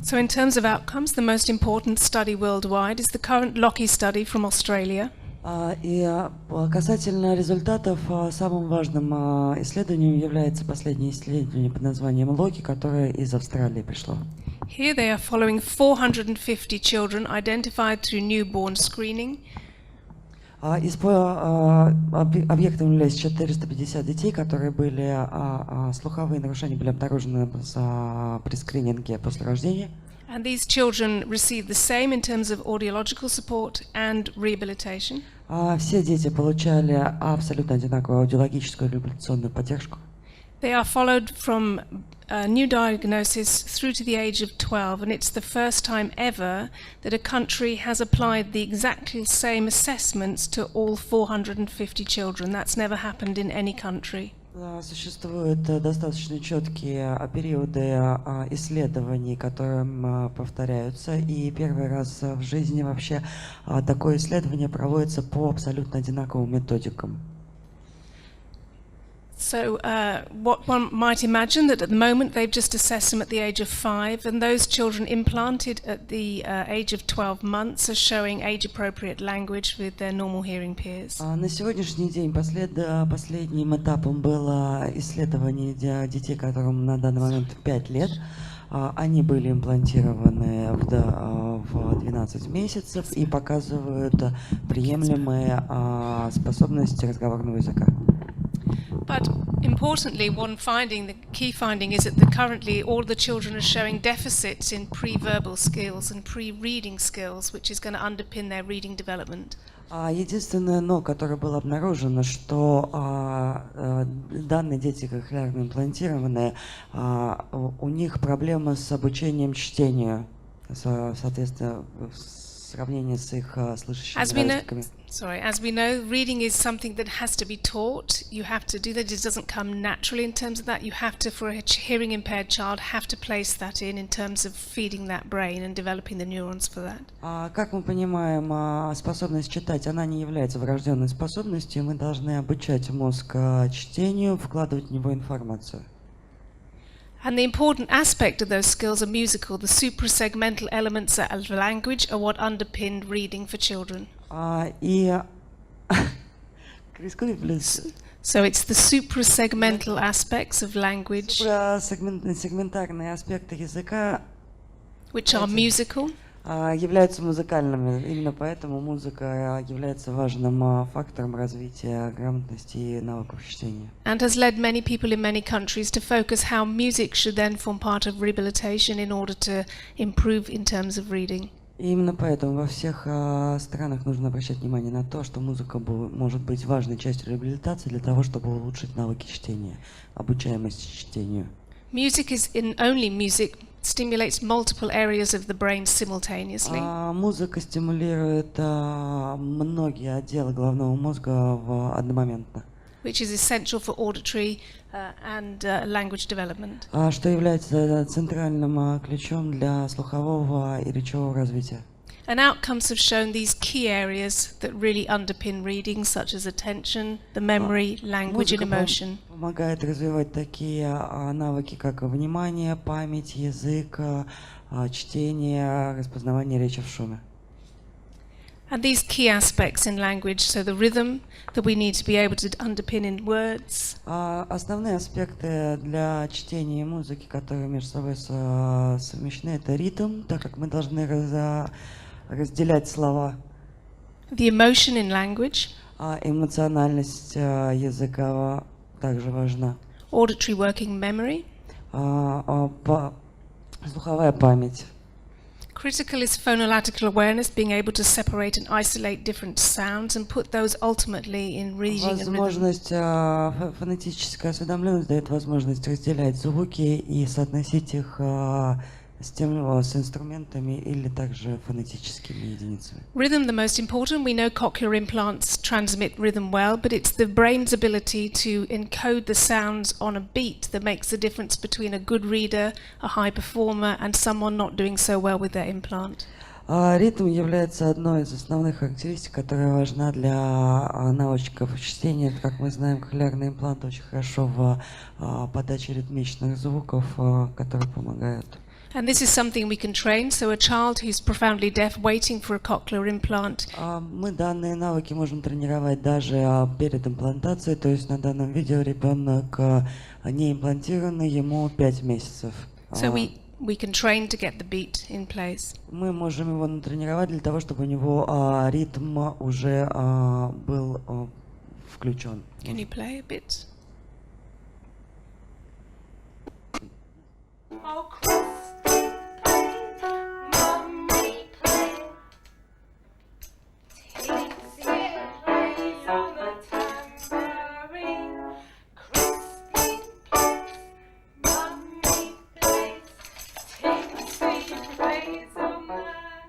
So in terms of outcomes, the most important study worldwide is the current Lockheed study from Australia. Касательно результатов, самым важным исследованием является последнее исследование под названием Локи, которое из Австралии пришло. Here they are following 450 children identified through newborn screening. Объектом являются 450 детей, которые были, слуховые нарушения были обнаружены при скрининге после рождения. And these children received the same in terms of audiological support and rehabilitation. Все дети получали абсолютно одинаковую аудиологическую и реабилитационную поддержку. They are followed from a new diagnosis through to the age of 12, and it's the first time ever that a country has applied the exactly same assessments to all 450 children. That's never happened in any country. Существуют достаточно четкие периоды исследований, которые повторяются, и первый раз в жизни вообще такое исследование проводится по абсолютно одинаковым методикам. So what one might imagine that at the moment they've just assessed them at the age of 5, and those children implanted at the age of 12 months are showing age-appropriate language with their normal hearing peers. На сегодняшний день последним этапом было исследование детей, которым на данный момент 5 лет. Они были имплантированы в 12 месяцев и показывают приемлемые способности разговорного языка. But importantly, one finding, the key finding, is that currently all the children are showing deficits in pre-verbal skills and pre-reading skills, which is going to underpin their reading development. Единственное «но», которое было обнаружено, что данные дети кохлеарно имплантированные, у них проблемы с обучением чтению, соответственно, в сравнении с их слышащими ровесниками. As we know, reading is something that has to be taught. You have to do that. It doesn't come naturally in terms of that. You have to, for a hearing impaired child, have to place that in terms of feeding that brain and developing the neurons for that. Как мы понимаем, способность читать, она не является врожденной способностью. Мы должны обучать мозг чтению, вкладывать в него информацию. And the important aspect of those skills are musical. The suprasegmental elements of language are what underpinned reading for children. So it's the suprasegmental aspects of language, сегментарные аспекты языка, which are musical, являются музыкальными. Именно поэтому музыка является важным фактором развития грамотности и навыков чтения. And has led many people in many countries to focus how music should then form part of rehabilitation in order to improve in terms of reading. И именно поэтому во всех странах нужно обращать внимание на то, что музыка может быть важной частью реабилитации для того, чтобы улучшить навыки чтения, обучаемость чтению. Music stimulates multiple areas of the brain simultaneously. Музыка стимулирует многие отделы головного мозга одномоментно. Which is essential for auditory and language development. Что является центральным ключом для слухового и речевого развития. And outcomes have shown these key areas that really underpin reading, such as attention, the memory, language and emotion. Помогает развивать такие навыки, как внимание, память, язык, чтение, распознавание речи в шуме. And these key aspects in language, so the rhythm that we need to be able to underpin in words. Основные аспекты для чтения и музыки, которые между собой совмещены, это ритм, так как мы должны разделять слова. The emotion in language. Эмоциональность языка также важна. Auditory working memory. Слуховая память. Critical is phonological awareness, being able to separate and isolate different sounds and put those ultimately in reading and rhythm. Возможность, фонетическая осведомленность дает возможность разделять звуки и соотносить их с инструментами или также фонетическими единицами. Rhythm, the most important. We know cochlear implants transmit rhythm well, but it's the brain's ability to encode the sounds on a beat that makes the difference between a good reader, a high performer, and someone not doing so well with their implant. Ритм является одной из основных характеристик, которая важна для навычков чтения. Как мы знаем, кохлеарный имплант очень хорошо в подаче ритмичных звуков, которые помогают. And this is something we can train, so a child who's profoundly deaf waiting for a cochlear implant Мы данные навыки можем тренировать даже перед имплантацией, то есть на данном видео ребенок не имплантированный, ему 5 месяцев. so we can train to get the beat in place. Мы можем его натренировать для того, чтобы у него ритм уже был включен. Can you play a bit? Oh, Christy, play, Mummy, play. Tinsy plays on the tambourine. Christy plays, Mummy plays. Tinsy plays on the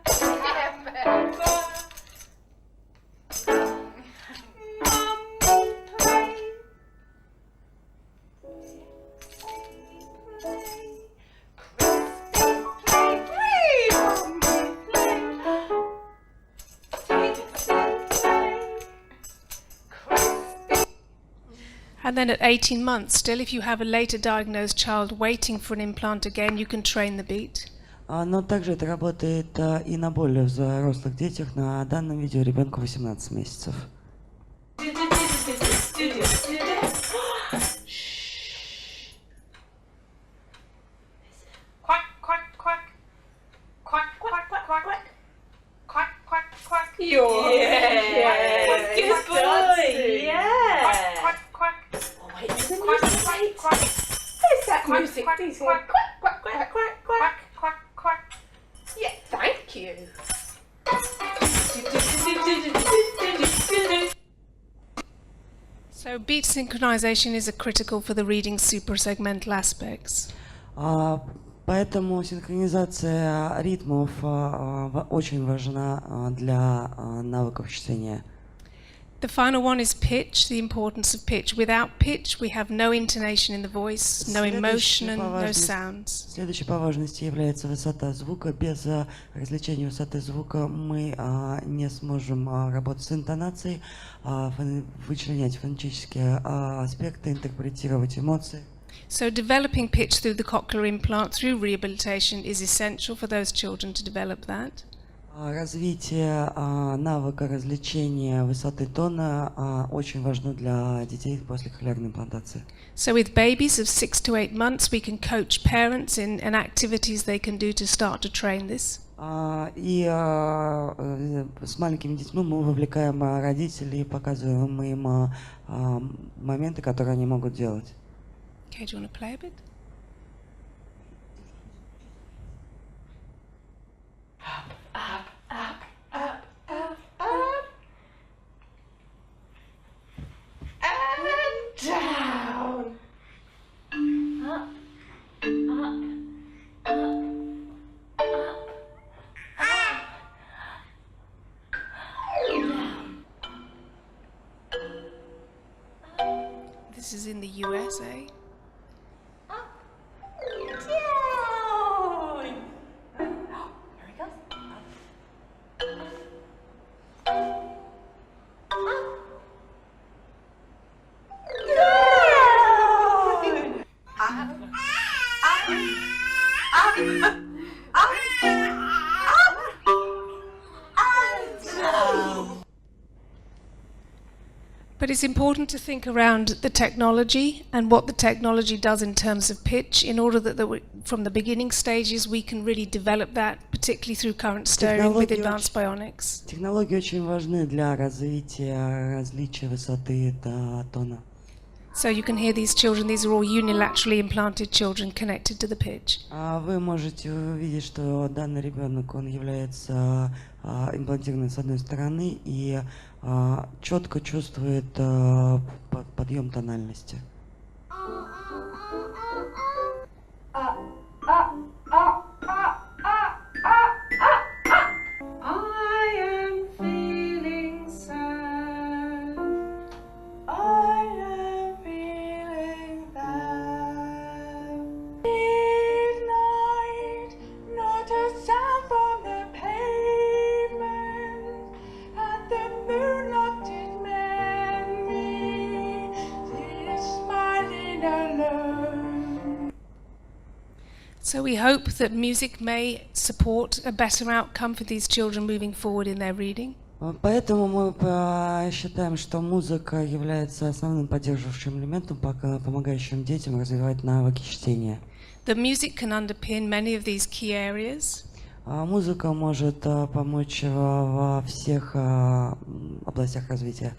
tambourine. Mummy plays. And then at 18 months, still, if you have a later diagnosed child waiting for an implant again, you can train the beat. Но также это работает и на более взрослых детях. На данном видео ребенку 18 месяцев. Quack, quack, quack. Quack, quack, quack, quack. Quack, quack, quack. Good boy. Yeah. Quack, quack, quack. Oh, wait, there's a Quack, music quack, plate. quack. There's that Quack, music. quack, Please, quack. quack, quack, quack, quack, quack. Quack, quack, quack. Yeah, thank you. So beat synchronization is critical for the reading suprasegmental aspects. Поэтому синхронизация ритмов очень важна для навыков чтения. The final one is pitch, the importance of pitch. Without pitch, we have no intonation in the voice, no emotion and no sounds. Следующей по важности является высота звука. Без развлечения высоты звука мы не сможем работать с интонацией, вычленять фонетические аспекты, интерпретировать эмоции. So developing pitch through the cochlear implant through rehabilitation is essential for those children to develop that. Развитие навыка развлечения высоты тона очень важно для детей после кохлеарной имплантации. So with babies of 6 to 8 months, we can coach parents in activities they can do to start to train this. И с маленькими детьми мы вовлекаем родителей, показываем им моменты, которые они могут делать. Okay, do you want to play a bit? Up, up, up, up, up. And down. Up, up, up, up, up. Down. This is in the USA. Up, down. Here he goes. But it's important to think around the technology and what the technology does in terms of pitch in order that from the beginning stages we can really develop that, particularly through current steering with advanced bionics. Технологии очень важны для развития различия высоты тона. So you can hear these children, these are all unilaterally implanted children connected to the pitch. Вы можете увидеть, что данный ребенок, он является имплантированным с одной стороны и четко чувствует подъем тональности. I am feeling sad. I am feeling bad. Midnight, not a sound from the pavement, and the moonlight did mend me. This So we hope that music may support a better outcome for these children moving forward in their reading. Поэтому мы считаем, что музыка является основным поддерживающим элементом, помогающим детям развивать навыки чтения. The music can underpin many of these key areas. Музыка может помочь во всех областях развития.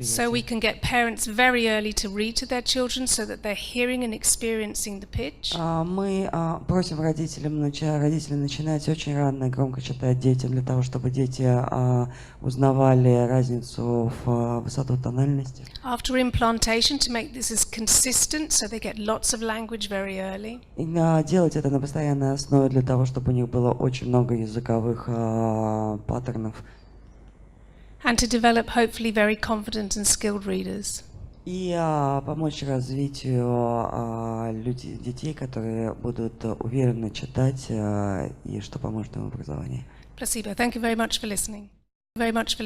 So we can get parents very early to read to their children so that they're hearing and experiencing the pitch. Мы просим родителей начинать очень рано и громко читать детям, для того, чтобы дети узнавали разницу в высоту тональности. After implantation, to make this as consistent so they get lots of language very early. И делать это на постоянной основе, для того, чтобы у них было очень много языковых паттернов. And to develop hopefully very confident and skilled readers. И помочь развитию детей, которые будут уверенно читать, и что поможет им в образовании. Placebo, thank you very much for listening. Very much for